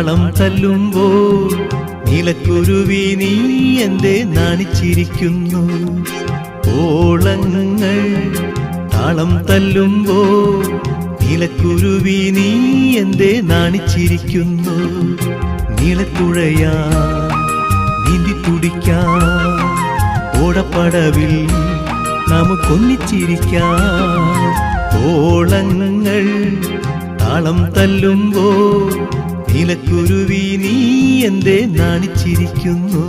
താളം തല്ലുമ്പോൾ നീലക്കുരുവി നീ എന്തേ നാണിച്ചിരിക്കുന്നു? ഓളങ്ങൾ താളം തല്ലുമ്പോൾ നീലക്കുരുവി നീ എന്തേ നാണിച്ചിരിക്കുന്നു? നീലത്തുഴയാ നീന്തി തുടിക്കാം, ഓടപ്പടവിൽ നമുക്കൊന്നിച്ചിരിക്കാം. ഓളങ്ങൾ താളം തല്ലുമ്പോൾ നീലക്കുരുവി നീ എന്തേ നാണിച്ചിരിക്കുന്നു?